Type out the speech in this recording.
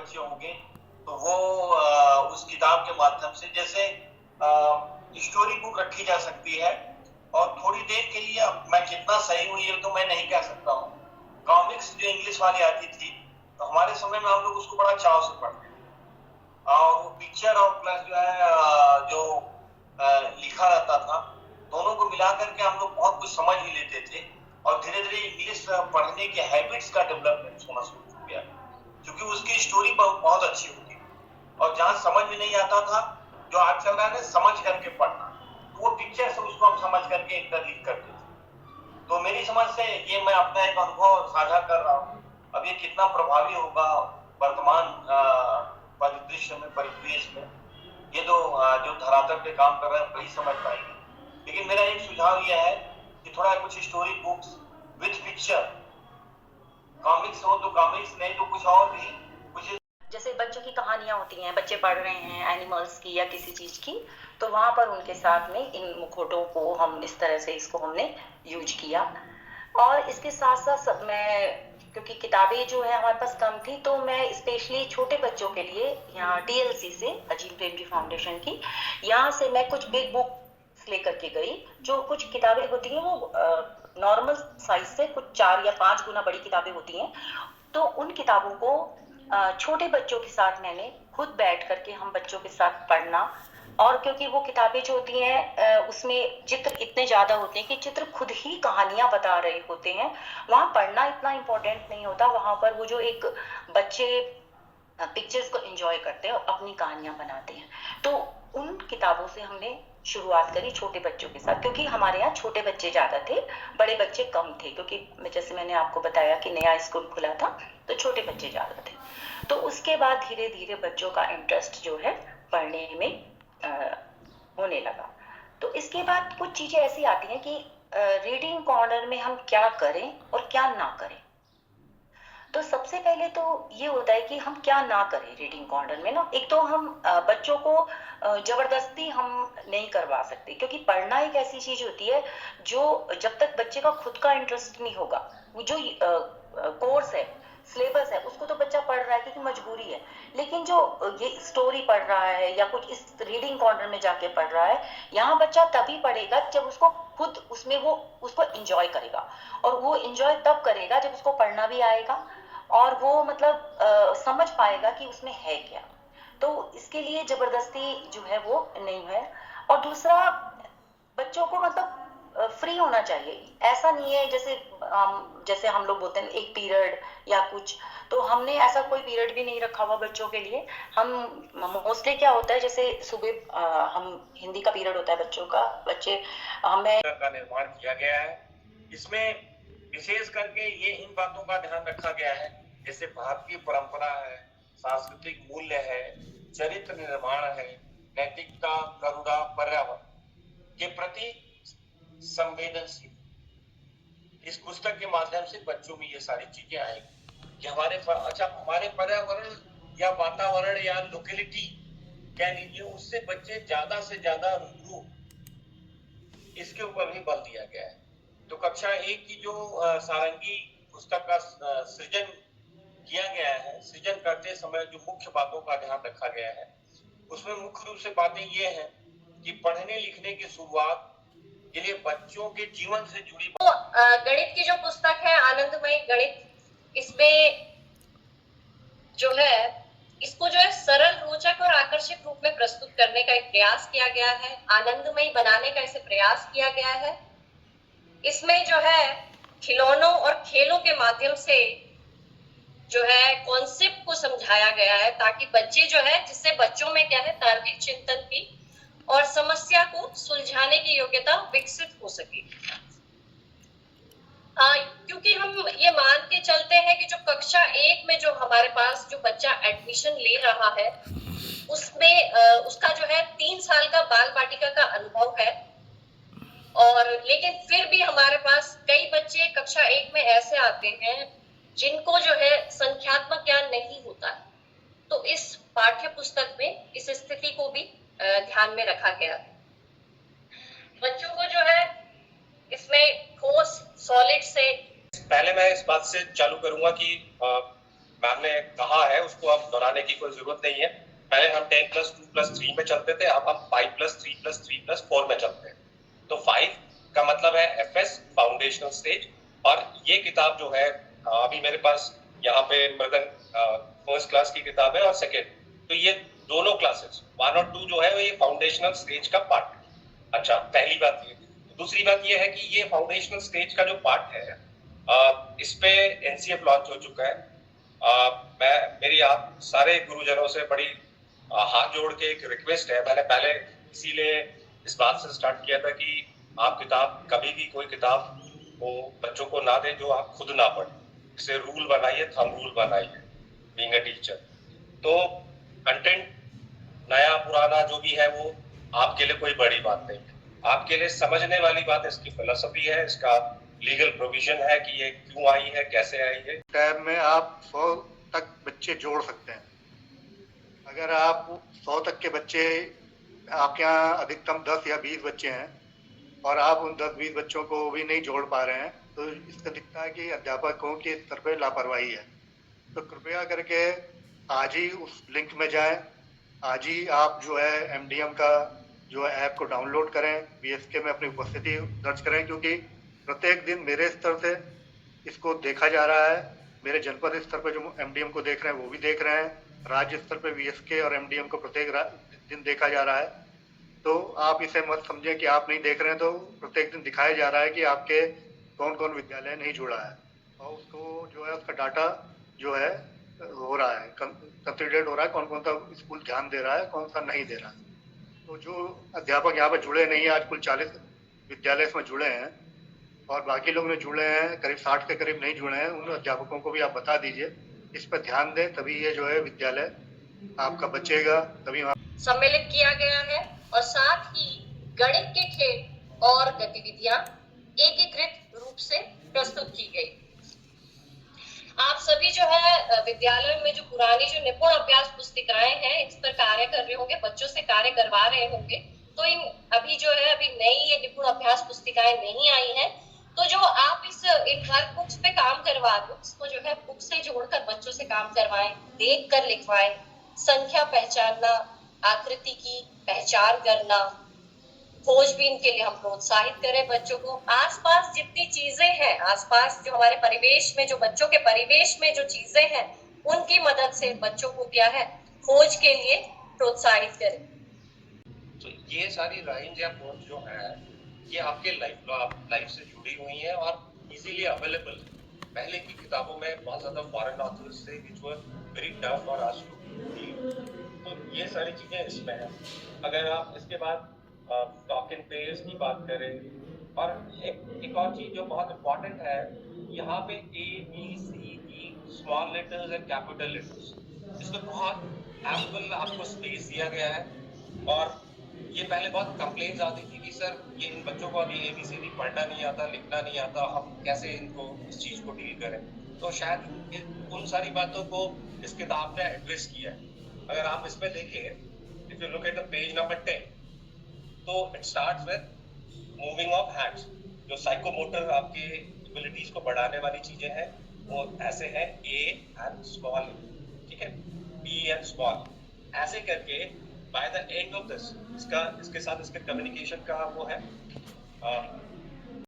बच्चे होंगे तो वो उस किताब के माध्यम से जैसे स्टोरी बुक रखी जा सकती है, और थोड़ी देर के लिए, अब मैं कितना सही हूँ ये तो मैं नहीं कह सकता हूँ, कॉमिक्स जो इंग्लिश वाली आती थी तो हमारे समय में हम लोग उसको बड़ा चाव से पढ़ते थे, और वो पिक्चर और प्लस जो है जो लिखा रहता था, दोनों को मिला करके हम लोग बहुत कुछ समझ भी लेते थे, और धीरे धीरे इंग्लिश पढ़ने के हैबिट्स का डेवलपमेंट होना शुरू हो गया, क्योंकि उसकी स्टोरी बहुत अच्छी होती है, और जहाँ समझ में नहीं आता था, जो आज चल रहा है समझ करके पढ़ना, तो वो पिक्चर से उसको हम समझ करके इंटरलिंक करते थे। तो मेरी समझ से ये मैं अपना एक अनुभव साझा कर रहा हूँ। अब ये कितना प्रभावी होगा वर्तमान परिदृश्य में, परिवेश में, ये तो जो धरातल पे काम कर रहे हैं वही समझ पाएंगे। लेकिन मेरा एक सुझाव यह है कि थोड़ा कुछ story books with picture, comics हो तो कॉमिक्स, नहीं तो कुछ और भी, कुछ जैसे बच्चों की कहानियां होती हैं, बच्चे पढ़ रहे हैं एनिमल्स की या किसी चीज की, तो वहां पर उनके साथ में इन मुखौटों को हम इस तरह से इसको हमने यूज किया। और इसके साथ साथ मैं, क्योंकि किताबें जो है हमारे पास कम थी, तो मैं स्पेशली छोटे बच्चों के लिए यहाँ TLC से, अजीम प्रेमजी फाउंडेशन की, यहाँ से मैं कुछ बिग बुक लेकर के गई। जो कुछ किताबें होती हैं वो नॉर्मल साइज से कुछ 4 या 5 गुना बड़ी किताबें होती हैं, तो उन किताबों को छोटे बच्चों के साथ मैंने खुद बैठ करके हम बच्चों के साथ पढ़ना। और क्योंकि वो किताबें जो होती हैं उसमें चित्र इतने ज्यादा होते हैं कि चित्र खुद ही कहानियां बता रहे होते हैं, वहां पढ़ना इतना इम्पोर्टेंट नहीं होता, वहां पर वो जो एक बच्चे पिक्चर्स को एंजॉय करते हैं और अपनी कहानियां बनाते हैं। तो उन किताबों से हमने शुरुआत करी छोटे बच्चों के साथ, क्योंकि हमारे यहाँ छोटे बच्चे ज्यादा थे, बड़े बच्चे कम थे, क्योंकि जैसे मैंने आपको बताया कि नया स्कूल खुला था तो छोटे बच्चे ज्यादा थे। तो उसके बाद धीरे धीरे बच्चों का इंटरेस्ट जो है पढ़ने में होने लगा। तो इसके बाद कुछ चीजें ऐसी आती हैं कि रीडिंग कॉर्नर में हम क्या करें और क्या ना करें। तो सबसे पहले तो ये होता है कि हम क्या ना करें रीडिंग कॉर्नर में ना। एक तो हम बच्चों को जबरदस्ती हम नहीं करवा सकते, क्योंकि पढ़ना एक ऐसी चीज होती है जो जब तक बच्चे का खुद का इंटरेस्ट नहीं होगा, वो जो कोर्स है, सिलेबस है, उसको तो बच्चा पढ़ रहा है क्योंकि मजबूरी है, लेकिन जो ये स्टोरी पढ़ रहा है या कुछ इस रीडिंग कॉर्नर में जाके पढ़ रहा है, यहाँ बच्चा तभी पढ़ेगा जब उसको खुद उसमें वो उसको एंजॉय करेगा, और वो एंजॉय तब करेगा जब उसको पढ़ना भी आएगा और वो मतलब समझ पाएगा कि उसमें है क्या। तो इसके लिए जबरदस्ती जो है वो नहीं है। और दूसरा, बच्चों को मतलब फ्री होना चाहिए। ऐसा नहीं है जैसे हम लोग बोलते हैं एक पीरियड या कुछ, तो हमने ऐसा कोई पीरियड भी नहीं रखा हुआ बच्चों के लिए। हम मोस्टली क्या होता है, जैसे सुबह हम हिंदी का पीरियड होता है बच्चों का, बच्चे हमें का निर्माण किया गया है। इसमें विशेष करके ये इन बातों का ध्यान रखा गया है, जैसे भारतीय परंपरा है, सांस्कृतिक मूल्य है, चरित्र निर्माण है, नैतिकता, करुणा, पर्यावरण के प्रति संवेदनशील। इस पुस्तक के माध्यम से बच्चों में ये सारी चीजें आएंगी कि हमारे पर्यावरण या वातावरण या लोकेलिटी कह लीजिए, उससे बच्चे ज्यादा से ज्यादा रूबरू, इसके ऊपर भी बल दिया गया है। तो कक्षा 1 की जो सारंगी पुस्तक का सृजन किया गया है, सृजन करते समय जो मुख्य बातों का ध्यान रखा गया है, उसमें मुख्य रूप से बातें ये हैं कि पढ़ने लिखने की शुरुआत के लिए बच्चों के जीवन से जुड़ी गणित की जो पुस्तक है आनंदमयी गणित, इसमें जो है इसको जो है सरल, रोचक और आकर्षक रूप में प्रस्तुत करने का एक प्रयास किया गया है, आनंदमयी बनाने का इसे प्रयास किया गया है। इसमें जो है खिलौनों और खेलों के माध्यम से जो है कॉन्सेप्ट को समझाया गया है, ताकि बच्चे जो है, जिससे बच्चों में क्या है तार्किक चिंतन की और समस्या को सुलझाने की योग्यता विकसित हो सके। क्योंकि हम ये मान के चलते हैं कि जो कक्षा 1 में जो हमारे पास जो बच्चा एडमिशन ले रहा है, उसमें उसका जो है 3 साल का बाल बाटिका का अनुभव है, और लेकिन फिर भी हमारे पास कई बच्चे कक्षा 1 में ऐसे आते हैं जिनको जो है संख्यात्मक ज्ञान नहीं होता है। तो इस पाठ्य पुस्तक में इस स्थिति को भी ध्यान में रखा गया है। बच्चों को जो है इसमें ठोस, सॉलिड से, पहले मैं इस बात से चालू करूंगा कि मैम ने कहा है उसको अब दोहराने की कोई जरूरत नहीं है। पहले हम 10+2+3 में चलते थे, अब हम 5+3+3+4 में चलते हैं। तो 5 का मतलब है एफएस फाउंडेशनल स्टेज, और ये किताब जो है अभी मेरे पास यहाँ पे मृदंग फर्स्ट क्लास की किताब है और सेकेंड, तो ये दोनों क्लासेस 1 और 2 जो है ये फाउंडेशनल स्टेज का पार्ट है। अच्छा, पहली बात ये। दूसरी बात ये है कि ये फाउंडेशनल स्टेज का जो पार्ट है इस पे एनसीएफ लॉन्च हो चुका है। मेरी आप सारे गुरुजनों से बड़ी हाथ जोड़ के एक रिक्वेस्ट है, मैंने पहले इसीलिए इस बात से स्टार्ट किया था कि आप किताब कभी भी कोई किताब वो बच्चों को ना दें जो आप खुद ना पढ़ें। इसे रूल बनाइए, थंब रूल बनाइए बीइंग अ टीचर। तो कंटेंट नया पुराना जो भी है वो आपके लिए कोई बड़ी बात नहीं है, आपके लिए समझने वाली बात इसकी फिलॉसफी है, इसका लीगल प्रोविजन है कि ये क्यों आई है, कैसे आई है। टैब में आप 100 तक बच्चे जोड़ सकते हैं। अगर आप 100 तक के बच्चे, आपके यहाँ अधिकतम 10 या 20 बच्चे हैं और आप उन 10-20 बच्चों को भी नहीं जोड़ पा रहे हैं, तो इसका दिखता है कि अध्यापकों के स्तर पर लापरवाही है। तो कृपया करके आज ही उस लिंक में जाएं, आज ही आप जो है एमडीएम का जो है ऐप को डाउनलोड करें, बीएसके में अपनी उपस्थिति दर्ज करें, क्योंकि प्रत्येक दिन मेरे स्तर से इसको देखा जा रहा है। मेरे जनपद स्तर पर जो एमडीएम को देख रहे हैं वो भी देख रहे हैं, राज्य स्तर पर बीएसके और एमडीएम को प्रत्येक दिन देखा जा रहा है। तो आप इसे मत समझें कि आप नहीं देख रहे हैं, तो प्रत्येक दिन दिखाया जा रहा है कि आपके कौन कौन विद्यालय नहीं जुड़ा है, और उसको जो है उसका डाटा जो है हो रहा है, कंसिडर्ड हो रहा है, कौन कौन सा स्कूल ध्यान दे रहा है, कौन सा नहीं दे रहा है। तो जो अध्यापक यहाँ पर जुड़े नहीं है, आज कुल 40 विद्यालय इसमें जुड़े हैं और बाकी लोग में जुड़े हैं, करीब 60 के करीब नहीं जुड़े हैं, उन अध्यापकों को भी आप बता दीजिए, इस पर ध्यान दें, तभी ये जो है विद्यालय आपका बचेगा, तभी सम्मिलित किया गया है। और साथ ही गणित के खेल और गतिविधियां एकीकृत रूप से प्रस्तुत की गई। आप सभी जो है विद्यालयों में जो पुरानी जो निपुण अभ्यास पुस्तिकाएं हैं इस पर कार्य कर रहे होंगे, बच्चों से कार्य करवा रहे होंगे। तो इन अभी जो है अभी नई ये निपुण अभ्यास पुस्तिकाएं नहीं आई हैं, तो जो आप इन वर्क बुक्स पे काम करवा दो, इसको जो है बुक से जोड़कर बच्चों से काम करवाएं, देख कर लिखवाएं, संख्या पहचानना, आकृति की पहचान करना, खोजबीन के लिए हम प्रोत्साहित करें बच्चों को। आसपास जितनी चीजें हैं, आसपास जो हमारे परिवेश में, जो बच्चों के परिवेश में जो चीजें हैं, उनकी मदद से बच्चों को क्या है खोज के लिए प्रोत्साहित करें। तो ये सारी राइम्स या पोएम्स जो है ये आपके लाइफ से जुड़ी हुई है और इजीली अवेलेबल। पहले की किताबों में बहुत ज्यादा फॉरेन ऑथर्स थे व्हिच वर वेरी टफ और आज तो ये सारी चीजें इसमें है। अगर आप इसके बाद टॉक एंड पेयर्स की बात करें, और एक और चीज जो बहुत इम्पोर्टेंट है, यहाँ पे ABCD small letters and capital letters, इसमें बहुत एम्पल आपको स्पेस दिया गया है। और ये पहले बहुत कंप्लेंट्स आती थी कि सर ये इन बच्चों को अभी ABCD पढ़ना नहीं आता, लिखना नहीं आता, हम कैसे इनको इस चीज को डील करें। तो शायद उन सारी बातों को इस किताब ने एड्रेस किया है। अगर आप इसमें देखें, if you look at the page number 10, तो it starts with moving of hands. जो साइकोमोटर आपके एबिलिटीज को बढ़ाने वाली चीजें हैं वो ऐसे हैं, A एंड स्मॉल, ठीक है, B एंड स्मॉल, ऐसे करके by the end of this इसके साथ इसके कम्युनिकेशन का वो है